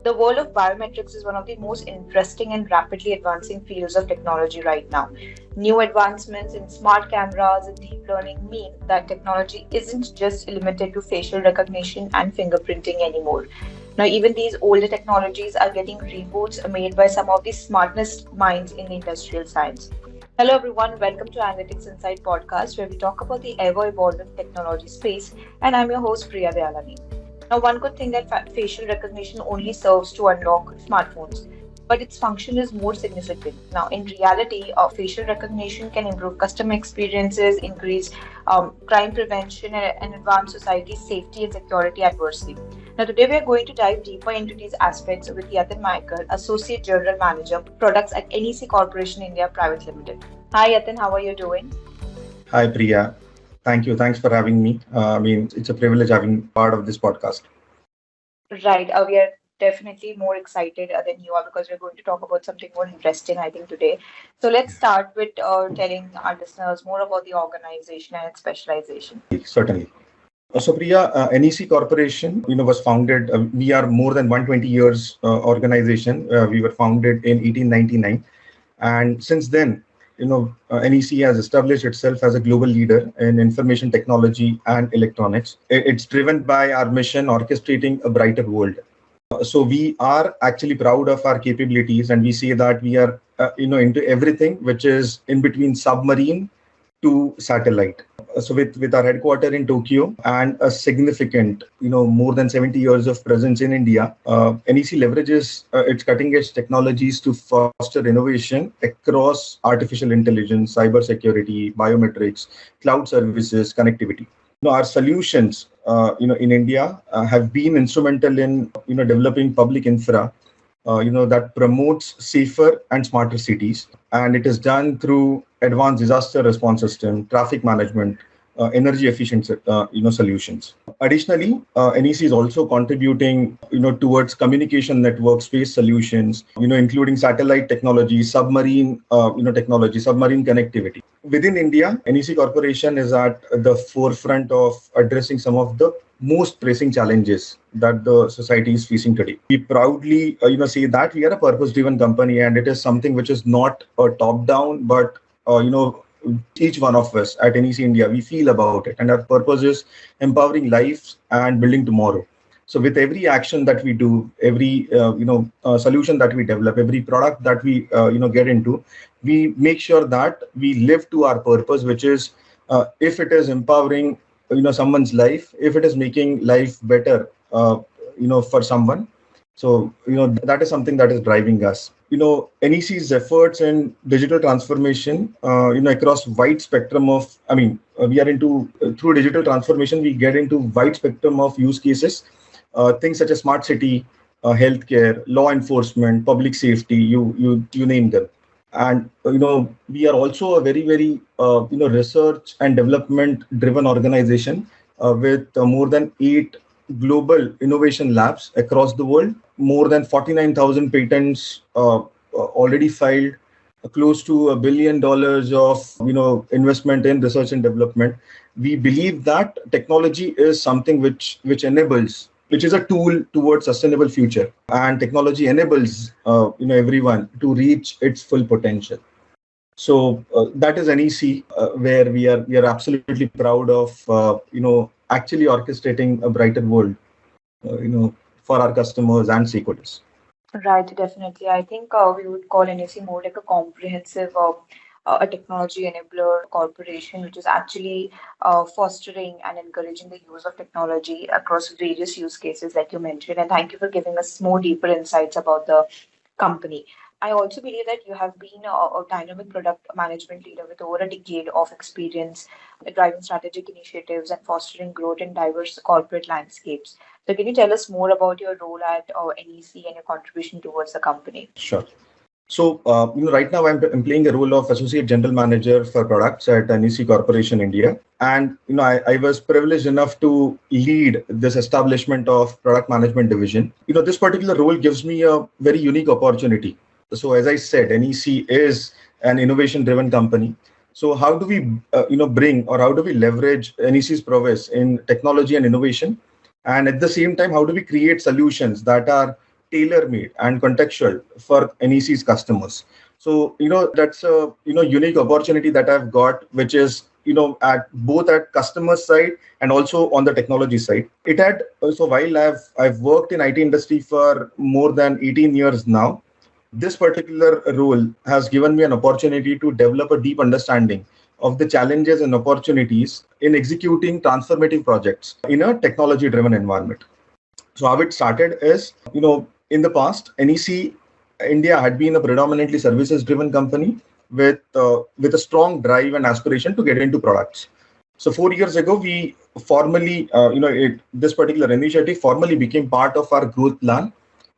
The world of biometrics is one of the most interesting and rapidly advancing fields of technology right now. New advancements in smart cameras and deep learning mean that technology isn't just limited to facial recognition and fingerprinting anymore. Now, even these older technologies are getting reboots made by some of the smartest minds in industrial science. Hello, everyone. Welcome to Analytics Insight podcast, where we talk about the ever evolving technology space. And I'm your host, Priya Dayalani. Now, one could think that facial recognition only serves to unlock smartphones, but its function is more significant. Now, in reality, facial recognition can improve customer experiences, increase crime prevention, and advance society's safety and security adversely. Now, today we are going to dive deeper into these aspects with Yatin Maikar, Associate General Manager, Products at NEC Corporation India Private Limited. Hi, Yatin, how are you doing? Hi, Priya. Thank you. Thanks for having me. It's a privilege having part of this podcast. Right. We are definitely more excited than you are because we're going to talk about something more interesting, I think, today. So let's start with telling our listeners more about the organization and its specialization. Certainly. So, Priya, NEC Corporation, was founded. We are more than 120 years organization. We were founded in 1899, and since then, NEC has established itself as a global leader in information technology and electronics. It's driven by our mission, orchestrating a brighter world. So we are actually proud of our capabilities, and we say that we are, into everything which is in between submarine to satellite. So with our headquarter in Tokyo and a significant, more than 70 years of presence in India, NEC leverages its cutting edge technologies to foster innovation across artificial intelligence, cybersecurity, biometrics, cloud services, connectivity. Our solutions, in India have been instrumental in, developing public infra, that promotes safer and smarter cities. And it is done through advanced disaster response system, traffic management, energy efficient, solutions. Additionally, NEC is also contributing, towards communication network, space solutions, including satellite technology, submarine, technology, submarine connectivity. Within India, NEC Corporation is at the forefront of addressing some of the most pressing challenges that the society is facing today. We proudly, say that we are a purpose-driven company, and it is something which is not a top-down, but each one of us at NEC India, we feel about it, and our purpose is empowering lives and building tomorrow. So with every action that we do, every solution that we develop, every product that we get into, we make sure that we live to our purpose, which is if it is empowering someone's life, if it is making life better for someone. So that is something that is driving us. NEC's efforts in digital transformation, across wide spectrum of, we are into, through digital transformation, we get into wide spectrum of use cases, things such as smart city, healthcare, law enforcement, public safety, you name them. And, we are also a very, very, research and development driven organization with more than 8 global innovation labs across the world, more than 49,000 patents already filed, close to $1 billion of investment in research and development. We believe that technology is something which enables, which is a tool towards sustainable future, and technology enables everyone to reach its full potential. So that is NEC, where we are absolutely proud of actually orchestrating a brighter world, for our customers and stakeholders. Right, definitely. I think we would call NEC more like a comprehensive a technology enabler corporation, which is actually fostering and encouraging the use of technology across various use cases, like you mentioned. And thank you for giving us more deeper insights about the company. I also believe that you have been a dynamic product management leader with over a decade of experience driving strategic initiatives and fostering growth in diverse corporate landscapes. So, can you tell us more about your role at NEC and your contribution towards the company? Sure. So, right now I'm playing a role of Associate General Manager for Products at NEC Corporation India. And, I was privileged enough to lead this establishment of product management division. This particular role gives me a very unique opportunity. So, as I said, NEC is an innovation-driven company. So, how do we, bring, or how do we leverage NEC's prowess in technology and innovation? And at the same time, how do we create solutions that are tailor-made and contextual for NEC's customers. So, that's a, unique opportunity that I've got, which is, at both at customer side and also on the technology side. It had, so while I've worked in IT industry for more than 18 years now, this particular role has given me an opportunity to develop a deep understanding of the challenges and opportunities in executing transformative projects in a technology driven environment. So how it started is, in the past, NEC India had been a predominantly services driven company with a strong drive and aspiration to get into products. So 4 years ago, we formally, this particular initiative formally became part of our growth plan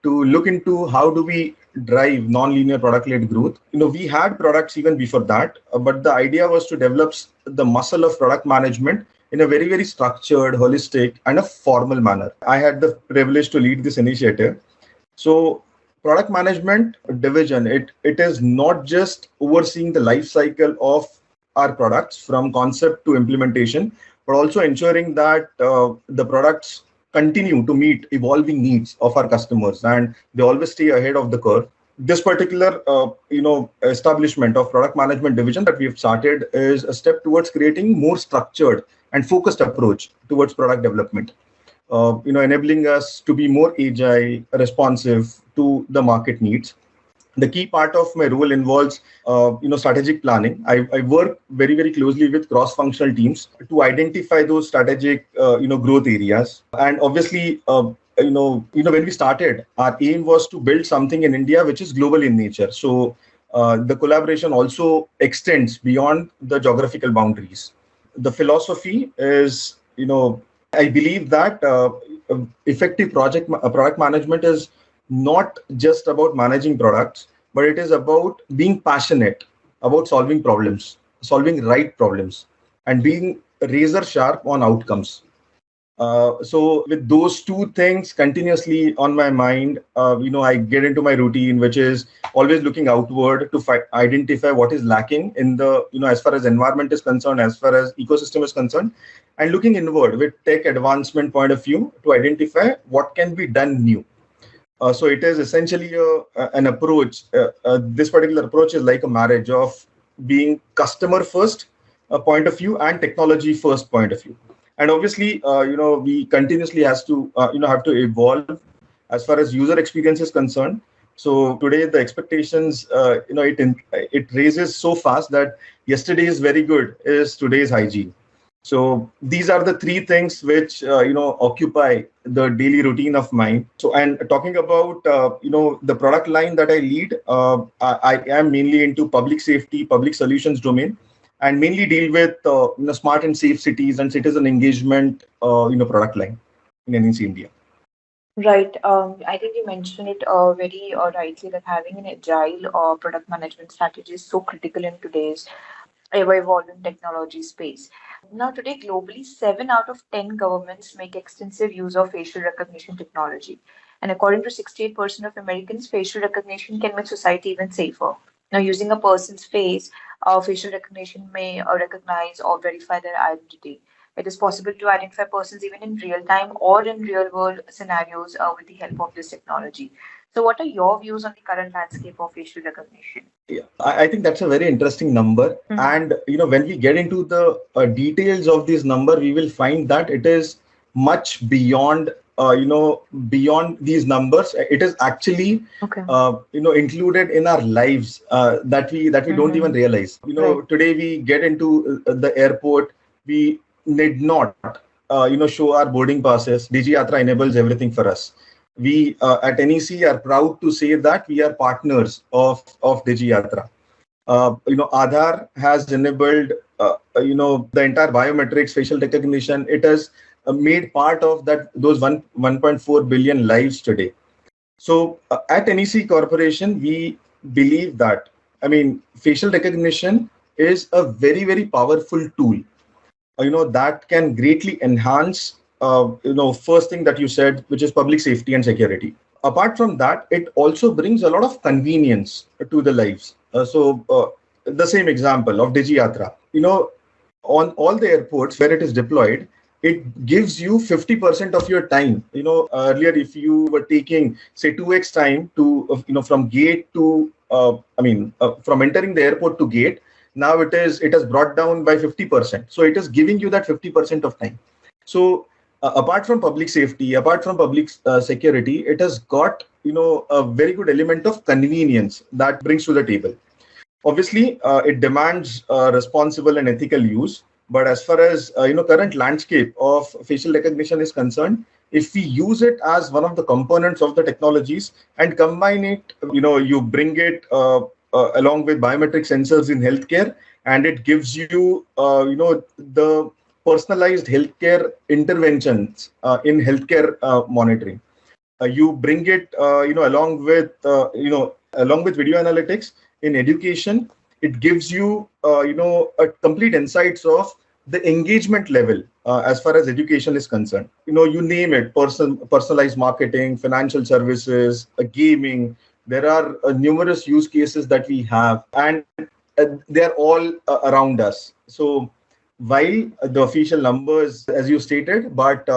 to look into how do we drive non-linear product-led growth. We had products even before that, but the idea was to develop the muscle of product management in a very, very structured, holistic, and a formal manner. I had the privilege to lead this initiative. So product management division, it is not just overseeing the life cycle of our products from concept to implementation, but also ensuring that the products continue to meet evolving needs of our customers and they always stay ahead of the curve. This particular establishment of product management division that we've started is a step towards creating more structured and focused approach towards product development, enabling us to be more agile, responsive to the market needs. The key part of my role involves, strategic planning. I work very, very closely with cross-functional teams to identify those strategic, growth areas. And obviously, when we started, our aim was to build something in India which is global in nature. So the collaboration also extends beyond the geographical boundaries. The philosophy is, I believe that effective product management is not just about managing products, but it is about being passionate about solving right problems, and being razor sharp on outcomes. So with those two things continuously on my mind, I get into my routine, which is always looking outward to identify what is lacking in the, as far as environment is concerned, as far as ecosystem is concerned, and looking inward with tech advancement point of view to identify what can be done new. So it is essentially an approach. This particular approach is like a marriage of being customer first point of view and technology first point of view. And obviously, we continuously have to evolve as far as user experience is concerned. So today the expectations, it raises so fast that yesterday is very good is today's hygiene. So these are the three things which occupy the daily routine of mine. So, and talking about the product line that I lead, I am mainly into public safety, public solutions domain, and mainly deal with smart and safe cities and citizen engagement product line in NEC India. Right. I think you mentioned it very rightly that having an agile product management strategy is so critical in today's ever-evolving technology space. Now, today, globally, 7 out of 10 governments make extensive use of facial recognition technology. And according to 68% of Americans, facial recognition can make society even safer. Now, using a person's face, facial recognition may recognize or verify their identity. It is possible to identify persons even in real time or in real world scenarios with the help of this technology. So, what are your views on the current landscape of facial recognition? Yeah, I think that's a very interesting number. Mm-hmm. And, when we get into the details of this number, we will find that it is much beyond, beyond these numbers. It is actually, included in our lives that we don't even realize. Today we get into the airport, we need not, show our boarding passes. DigiYatra enables everything for us. We at NEC are proud to say that we are partners of DigiYatra. Aadhaar has enabled, the entire biometrics, facial recognition. It has made part of those 1.4 billion lives today. So at NEC Corporation, we believe that, facial recognition is a very, very powerful tool, that can greatly enhance first thing that you said, which is public safety and security. Apart from that, it also brings a lot of convenience to the lives. So the same example of DigiYatra, on all the airports where it is deployed, it gives you 50% of your time. Earlier, if you were taking, say, 2x time to, from gate to, from entering the airport to gate, now it has brought down by 50%. So it is giving you that 50% of time. So apart from public safety, apart from public security, it has got, a very good element of convenience that brings to the table. Obviously, it demands responsible and ethical use. But as far as current landscape of facial recognition is concerned, if we use it as one of the components of the technologies and combine it, you bring it along with biometric sensors in healthcare, and it gives you, the personalized healthcare interventions in healthcare monitoring. You bring it, along with, video analytics in education. It gives you, a complete insights of the engagement level as far as education is concerned. You name it: personalized marketing, financial services, gaming. There are numerous use cases that we have, and they're all around us. So while the official numbers, as you stated, but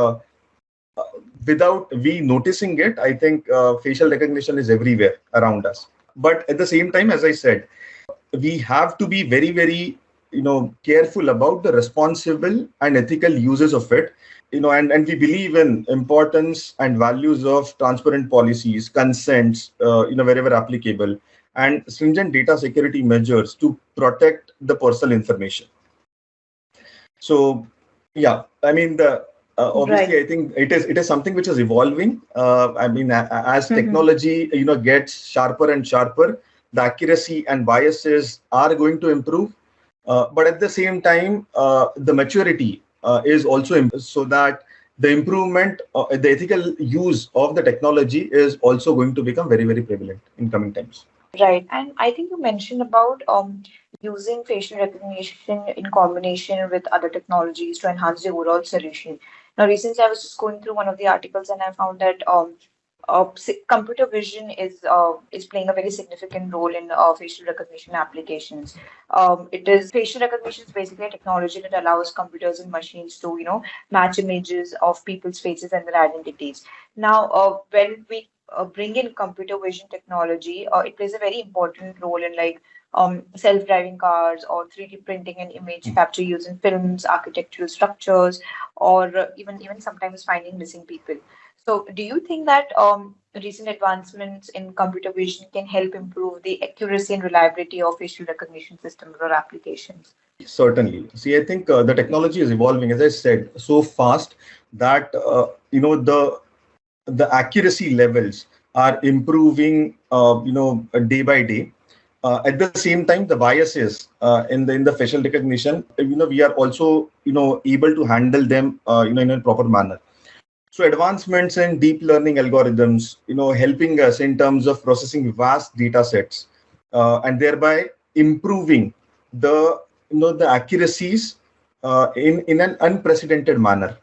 without we noticing it, I think facial recognition is everywhere around us. But at the same time, as I said, we have to be very, very, careful about the responsible and ethical uses of it. And we believe in importance and values of transparent policies, consents, wherever applicable, and stringent data security measures to protect the personal information. So, yeah, I mean, obviously, right. I think it is something which is evolving. As technology, gets sharper and sharper, the accuracy and biases are going to improve. But at the same time, the maturity is also so that the improvement, the ethical use of the technology is also going to become very, very prevalent in coming times. Right. And I think you mentioned about using facial recognition in combination with other technologies to enhance the overall solution. Now, recently I was just going through one of the articles and I found that computer vision is playing a very significant role in facial recognition applications. Facial recognition is basically a technology that allows computers and machines to match images of people's faces and their identities. Now, when we bring in computer vision technology, it plays a very important role in self-driving cars or 3D printing and image capture using films, architectural structures, or even sometimes finding missing people. So do you think that recent advancements in computer vision can help improve the accuracy and reliability of facial recognition systems or applications? Certainly. See, I think the technology is evolving, as I said, so fast that, the accuracy levels are improving, day by day. At the same time, the biases in the facial recognition, we are also, able to handle them, in a proper manner. So advancements in deep learning algorithms, helping us in terms of processing vast data sets, and thereby improving the accuracies in an unprecedented manner.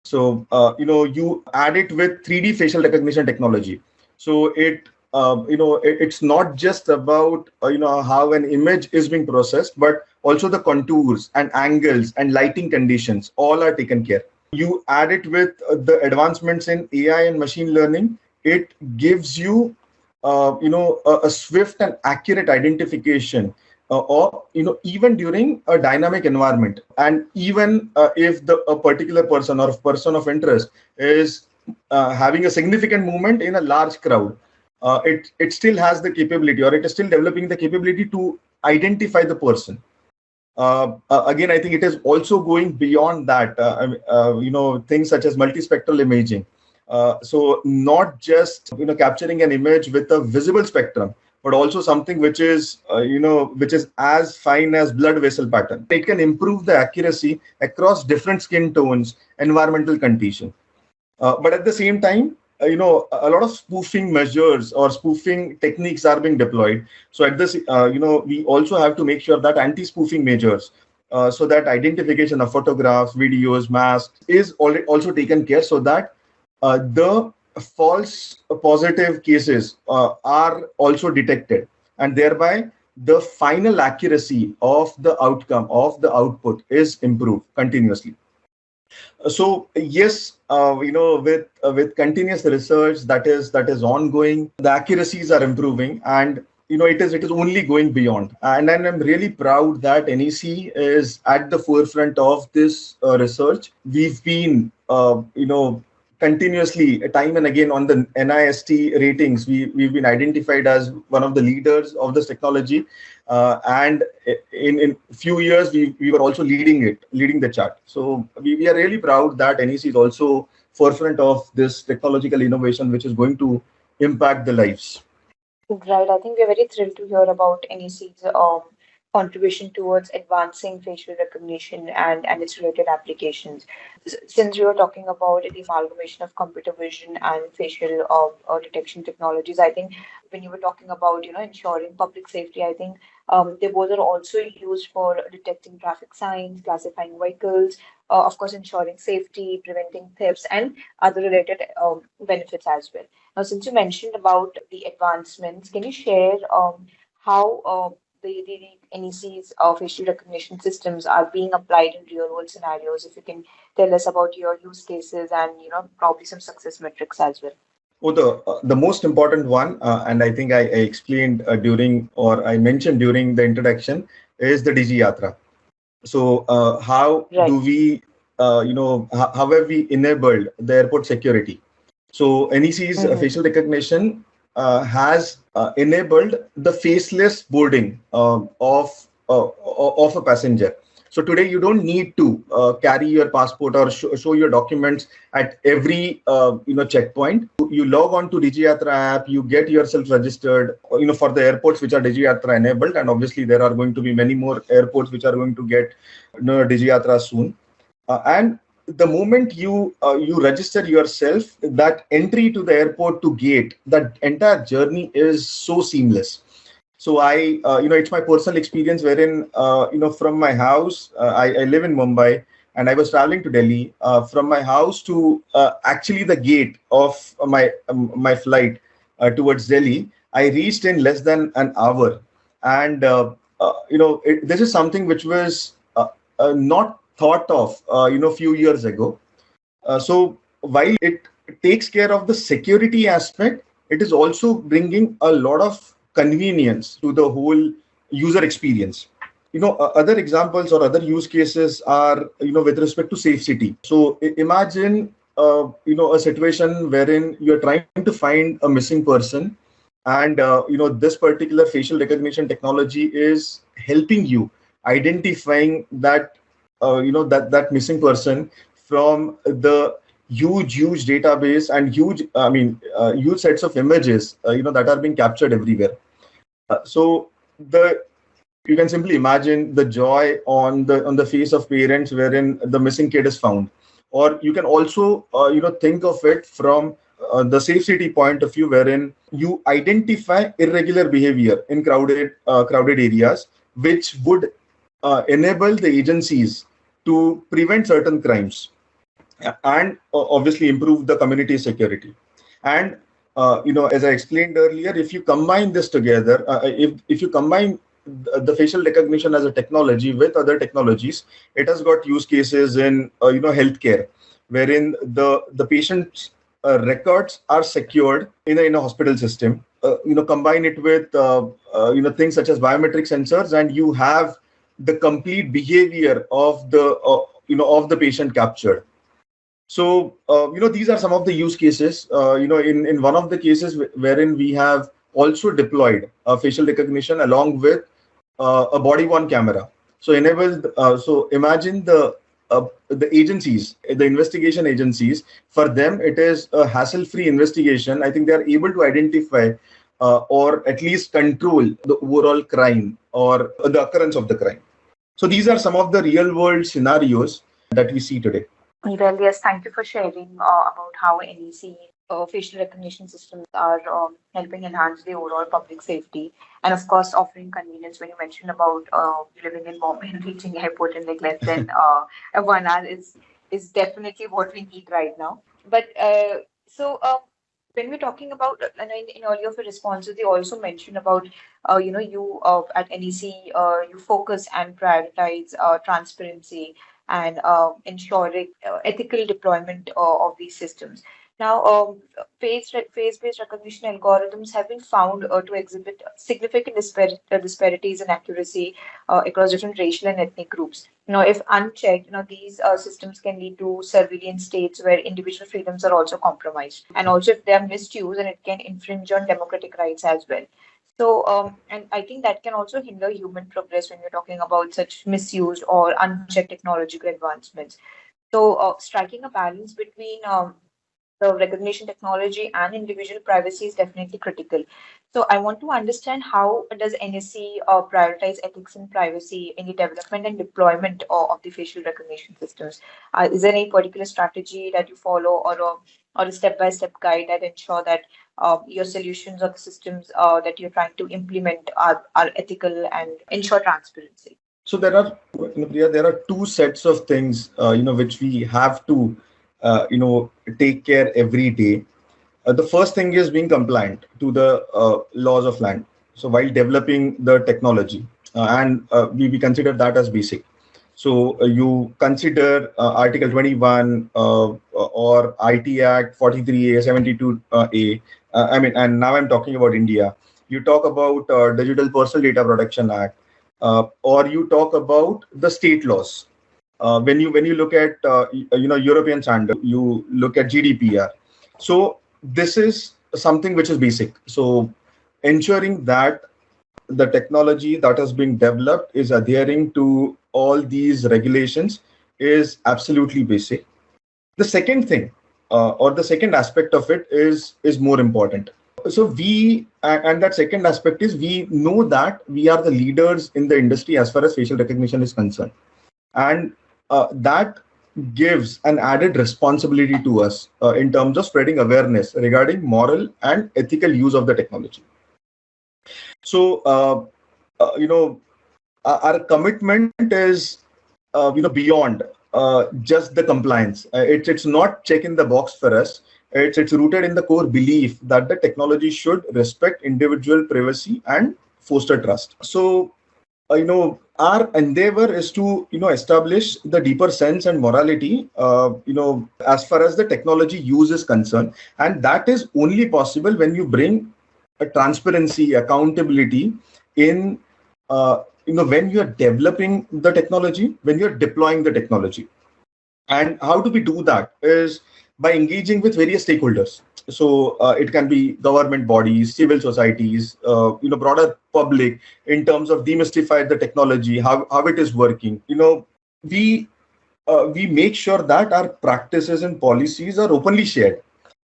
So, you add it with 3D facial recognition technology. So it's not just about, how an image is being processed, but also the contours and angles and lighting conditions, all are taken care. You add it with the advancements in AI and machine learning, it gives you, a swift and accurate identification or even during a dynamic environment, and even if a particular person or a person of interest is having a significant movement in a large crowd, it still has the capability, or it is still developing the capability to identify the person. Again, I think it is also going beyond that. Things such as multispectral imaging. So not just capturing an image with a visible spectrum, but also something which is as fine as blood vessel pattern. It can improve the accuracy across different skin tones, environmental conditions. But at the same time, a lot of spoofing measures or spoofing techniques are being deployed. So at this, we also have to make sure that anti-spoofing measures, so that identification of photographs, videos, masks is also taken care, so that the false positive cases are also detected, and thereby the final accuracy of the outcome of the output is improved continuously. So yes, with continuous research that is ongoing, the accuracies are improving, and it is only going beyond. And I'm really proud that NEC is at the forefront of this research. We've been continuously, time and again, on the NIST ratings. We've been identified as one of the leaders of this technology, and in few years we were also leading the chart. So we are really proud that NEC is also forefront of this technological innovation, which is going to impact the lives. Right. I think we're very thrilled to hear about NEC's contribution towards advancing facial recognition and its related applications. Since we were talking about the amalgamation of computer vision and facial detection technologies, I think when you were talking about ensuring public safety, I think they both are also used for detecting traffic signs, classifying vehicles, of course, ensuring safety, preventing thefts, and other related benefits as well. Now, since you mentioned about the advancements, can you share how the NEC's facial recognition systems are being applied in real world scenarios? If you can tell us about your use cases and probably some success metrics as well. Oh, the most important one, and I think I explained during, or I mentioned during the introduction, is the DigiYatra. So how do Right. we, how have we enabled the airport security? So NEC's Mm-hmm. facial recognition has enabled the faceless boarding of a passenger. So today you don't need to carry your passport or show your documents at every checkpoint. You log on to DigiYatra app, you get yourself registered, for the airports which are DigiYatra enabled, and obviously there are going to be many more airports which are going to get DigiYatra soon. And the moment you register yourself, that entry to the airport to gate, that entire journey is so seamless. So it's my personal experience wherein, from my house, I live in Mumbai, and I was traveling to Delhi. From my house to actually the gate of my flight towards Delhi, I reached in less than an hour. And this is something which was not thought of few years ago. So while it takes care of the security aspect, it is also bringing a lot of convenience to the whole user experience. Other examples or other use cases are, with respect to safe city. So imagine, a situation wherein you're trying to find a missing person, and this particular facial recognition technology is helping you identifying that missing person from the huge database and huge sets of images that are being captured everywhere. So the you can simply imagine the joy on the face of parents wherein the missing kid is found. Or you can also think of it from the safe city point of view, wherein you identify irregular behavior in crowded areas, which would enable the agencies to prevent certain crimes, and obviously improve the community security. And as I explained earlier, if you combine this together, if you combine the facial recognition as a technology with other technologies, it has got use cases in healthcare, wherein the patient's records are secured in a hospital system. Combine it with things such as biometric sensors, and you have the complete behavior of the patient captured. So, these are some of the use cases. In one of the cases wherein we have also deployed facial recognition along with a body-worn camera. So, enabled. So, imagine the agencies, the investigation agencies. For them, it is a hassle-free investigation. I think they are able to identify or at least control the overall crime or the occurrence of the crime. So, these are some of the real-world scenarios that we see today. Well, yes, thank you for sharing about how NEC facial recognition systems are helping enhance the overall public safety and, of course, offering convenience. When you mentioned about living in Bombay and reaching airport in like less than 1 hour is definitely what we need right now. But when we're talking about, and in earlier of your responses, you also mentioned about, you at NEC, you focus and prioritize transparency. and ensuring ethical deployment of these systems. Now, face-based recognition algorithms have been found to exhibit significant disparities in accuracy across different racial and ethnic groups. If unchecked, these systems can lead to surveillance states where individual freedoms are also compromised, and also if they are misused, and it can infringe on democratic rights as well. So, and I think that can also hinder human progress when you're talking about such misused or unchecked technological advancements. So, striking a balance between the recognition technology and individual privacy is definitely critical. So I want to understand, how does NSE prioritize ethics and privacy in the development and deployment of the facial recognition systems? Is there any particular strategy that you follow, or a step-by-step guide that ensure that your solutions or the systems that you're trying to implement are ethical and ensure transparency? So there are, Priya, there are two sets of things, which we have to, take care every day. The first thing is being compliant to the laws of land. So while developing the technology, we consider that as basic. So you consider Article 21 or IT Act 43A, 72A. And now I'm talking about India. You talk about Digital Personal Data Protection Act, or you talk about the state laws. When you look at European standard, you look at GDPR. So this is something which is basic. So ensuring that the technology that has been developed is adhering to all these regulations is absolutely basic. The second thing, or the second aspect of it is more important. So and that second aspect is, we know that we are the leaders in the industry as far as facial recognition is concerned, and that gives an added responsibility to us in terms of spreading awareness regarding moral and ethical use of the technology. So, our commitment is, beyond just the compliance. It's not checking the box for us. It's rooted in the core belief that the technology should respect individual privacy and foster trust. So, our endeavor is to, establish the deeper sense and morality, as far as the technology use is concerned, and that is only possible when you bring a transparency, accountability in, when you are developing the technology, when you're deploying the technology. And how do we do that is by engaging with various stakeholders. So it can be government bodies, civil societies, broader public, in terms of demystify the technology, how it is working. We make sure that our practices and policies are openly shared.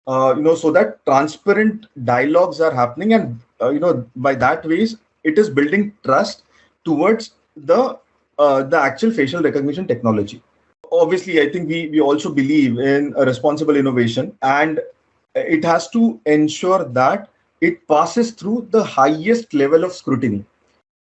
So that transparent dialogues are happening, and by that ways it is building trust towards the actual facial recognition technology. Obviously, I think we also believe in a responsible innovation, and it has to ensure that it passes through the highest level of scrutiny.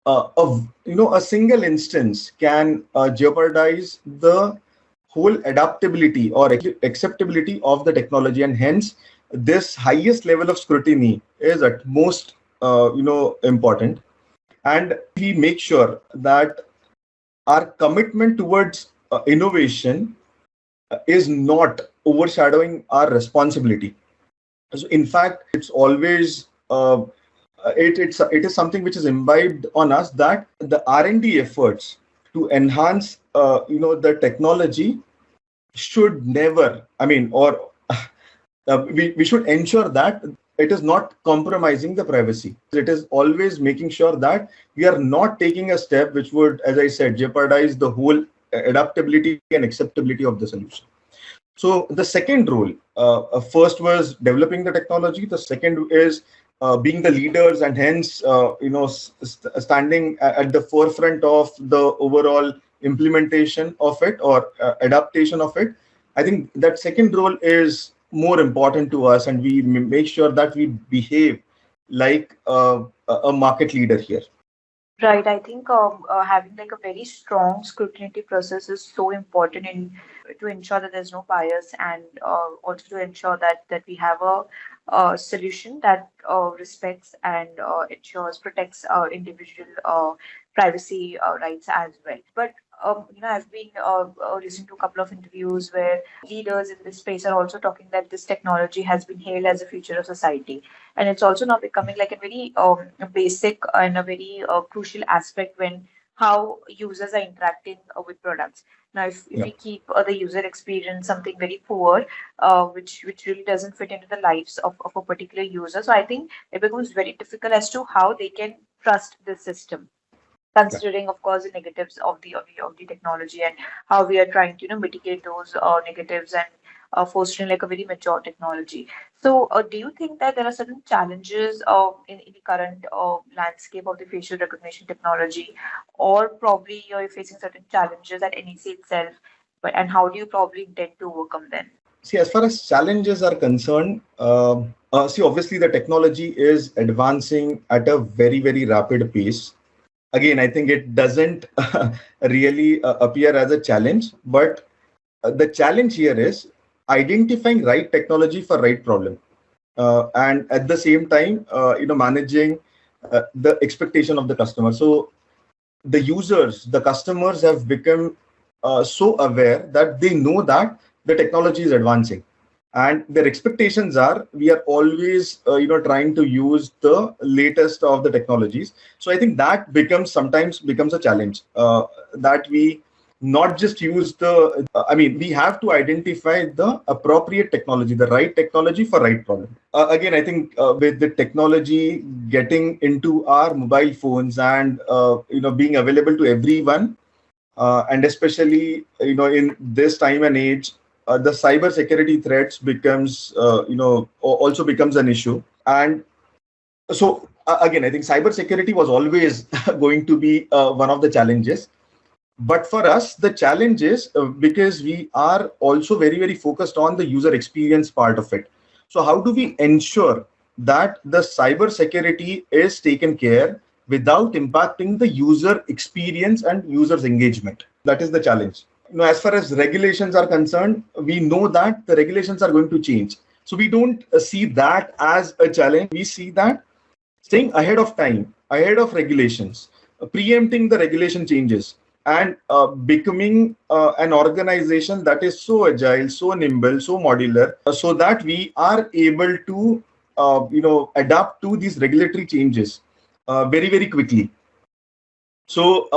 A single instance can jeopardize the whole adaptability or acceptability of the technology, and hence this highest level of scrutiny is at most important. And we make sure that our commitment towards innovation is not overshadowing our responsibility. So in fact, it's always it is something which is imbibed on us, that the R&D efforts to enhance the technology should never, we should ensure that it is not compromising the privacy. It is always making sure that we are not taking a step which would, as I said, jeopardize the whole adaptability and acceptability of the solution. So the second role, first was developing the technology. The second is being the leaders, and hence standing at the forefront of the overall implementation of it, or adaptation of it. I think that second role is more important to us, and we make sure that we behave like a market leader here. Right. I think having like a very strong scrutiny process is so important in to ensure that there's no bias, and also to ensure that we have a solution that respects and ensures protects individual privacy rights as well. But I've been listening to a couple of interviews where leaders in this space are also talking that this technology has been hailed as the future of society, and it's also now becoming like a very basic and a very crucial aspect when how users are interacting with products. Now, if Yeah. we keep the user experience something very poor, which really doesn't fit into the lives of a particular user, so I think it becomes very difficult as to how they can trust the system, Yeah. considering of course the negatives of the technology and how we are trying to mitigate those negatives and fostering like a very mature technology. So do you think that there are certain challenges in the current landscape of the facial recognition technology, or probably you're facing certain challenges at NEC itself, but and how do you probably intend to overcome them? See, as far as challenges are concerned, see, obviously the technology is advancing at a very, very rapid pace. Again, I think it doesn't really appear as a challenge, but the challenge here is identifying right technology for right problem, and at the same time, managing the expectation of the customer. So the users, the customers have become so aware that they know that the technology is advancing, and their expectations are we are always trying to use the latest of the technologies. So I think that sometimes becomes a challenge, that we not just use the we have to identify the appropriate technology, the right technology for right problem. Again, I think with the technology getting into our mobile phones and being available to everyone, and especially in this time and age, the cyber security threats becomes also becomes an issue. And so again, I think cyber security was always going to be one of the challenges. But for us, the challenge is because we are also very, very focused on the user experience part of it. So how do we ensure that the cyber security is taken care without impacting the user experience and users engagement? That is the challenge. As far as regulations are concerned, we know that the regulations are going to change. So we don't see that as a challenge. We see that staying ahead of time, ahead of regulations, preempting the regulation changes, and becoming an organization that is so agile, so nimble, so modular, so that we are able to adapt to these regulatory changes very, very quickly. So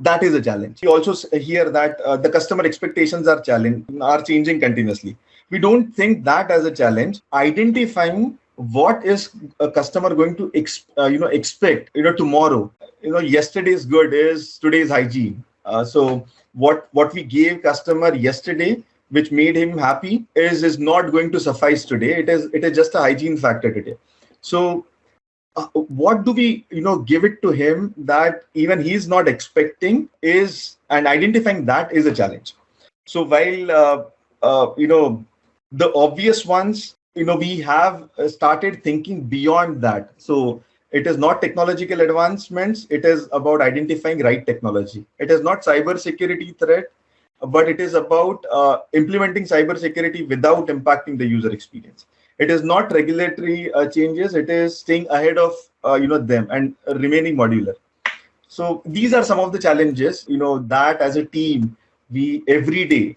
that is a challenge. We also hear that the customer expectations are changing continuously. We don't think that as a challenge. Identifying what is a customer going to expect tomorrow. Yesterday's good is today's hygiene. So what we gave customer yesterday, which made him happy, is not going to suffice today. It is just a hygiene factor today. So what do we give it to him that even he's not expecting, is and identifying that is a challenge. So while the obvious ones, we have started thinking beyond that. So it is not technological advancements, it is about identifying right technology. It is not cyber security threat, but it is about implementing cyber security without impacting the user experience. It is not regulatory changes, it is staying ahead of them and remaining modular. So these are some of the challenges that as a team we every day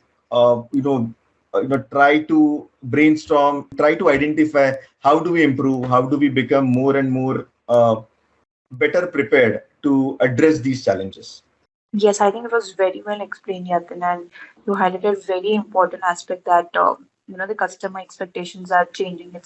try to brainstorm, try to identify how do we improve, how do we become more and more better prepared to address these challenges. Yes, I think it was very well explained, Yatin, and you highlighted a very important aspect that the customer expectations are changing.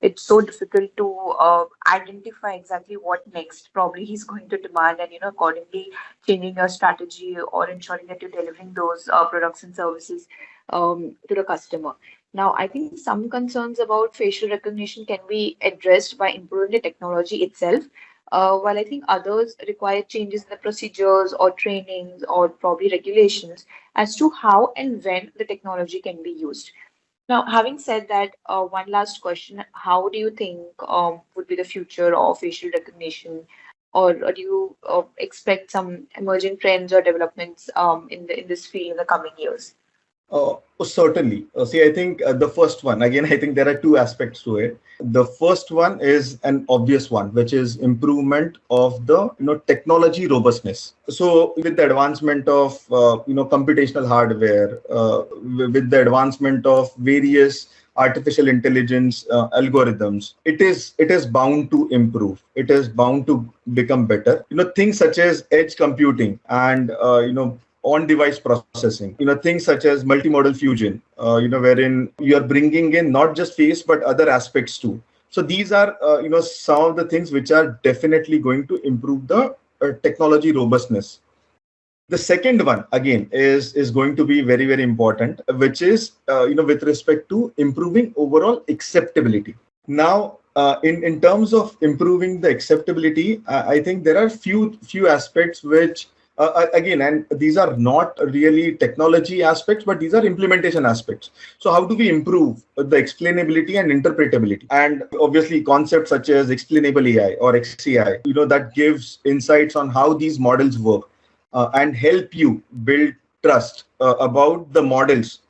It's so difficult to identify exactly what next probably he's going to demand, and accordingly changing your strategy or ensuring that you're delivering those products and services to the customer. Now, I think some concerns about facial recognition can be addressed by improving the technology itself, while I think others require changes in the procedures or trainings or probably regulations as to how and when the technology can be used. Now, having said that, one last question: how do you think would be the future of facial recognition, or do you expect some emerging trends or developments in this field in the coming years? Certainly. See, I think the first one, again, I think there are two aspects to it. The first one is an obvious one, which is improvement of the technology robustness. So, with the advancement of computational hardware, with the advancement of various artificial intelligence algorithms, it is bound to improve. It is bound to become better. Things such as edge computing and on-device processing, things such as multimodal fusion, wherein you are bringing in not just face but other aspects too. So these are, some of the things which are definitely going to improve the technology robustness. The second one again is going to be very very important, which is with respect to improving overall acceptability. Now, in terms of improving the acceptability, I think there are few aspects which again, and these are not really technology aspects, but these are implementation aspects. So how do we improve the explainability and interpretability? And obviously concepts such as explainable AI or XAI, that gives insights on how these models work and help you build trust about the models,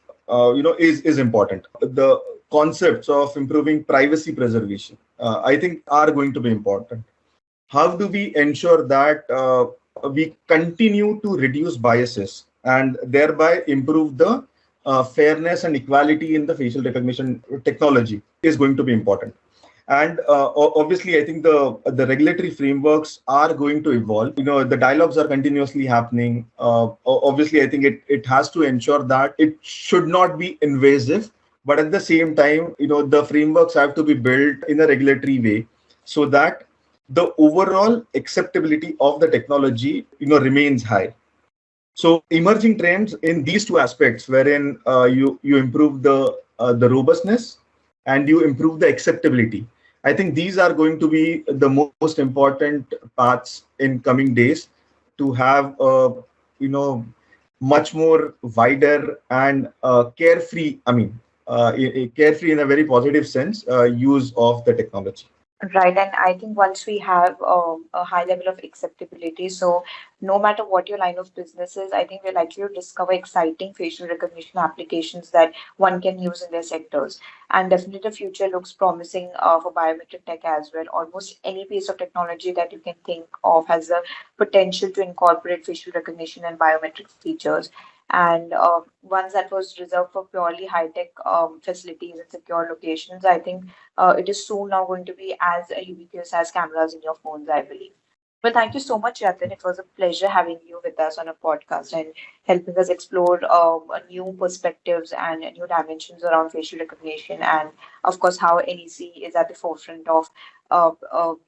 is important. The concepts of improving privacy preservation, I think, are going to be important. How do we ensure that we continue to reduce biases and thereby improve the fairness and equality in the facial recognition technology is going to be important. And obviously, I think the regulatory frameworks are going to evolve. The dialogues are continuously happening. Obviously, I think it has to ensure that it should not be invasive, but at the same time, the frameworks have to be built in a regulatory way so that the overall acceptability of the technology, remains high. So emerging trends in these two aspects, wherein you improve the robustness and you improve the acceptability. I think these are going to be the most important paths in coming days to have much more wider and carefree. I mean, carefree in a very positive sense use of the technology. Right, and I think once we have a high level of acceptability, so no matter what your line of business is, I think we're likely to discover exciting facial recognition applications that one can use in their sectors. And definitely the future looks promising for biometric tech as well. Almost any piece of technology that you can think of has the potential to incorporate facial recognition and biometric features. And ones that was reserved for purely high-tech facilities and secure locations, I think it is soon now going to be as ubiquitous as cameras in your phones, I believe. Well, thank you so much, Yatin. It was a pleasure having you with us on a podcast and helping us explore new perspectives and new dimensions around facial recognition, and of course, how NEC is at the forefront of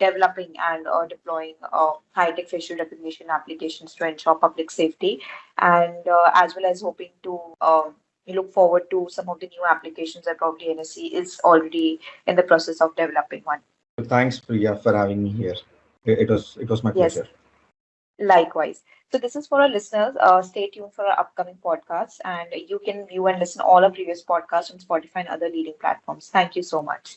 developing and deploying high-tech facial recognition applications to ensure public safety, and as well as hoping to we look forward to some of the new applications that probably NSC is already in the process of developing one. Thanks, Priya, for having me here. It was my Yes, pleasure. likewise. So this is for our listeners. Stay tuned for our upcoming podcasts, and you can view and listen all our previous podcasts on Spotify and other leading platforms. Thank you so much.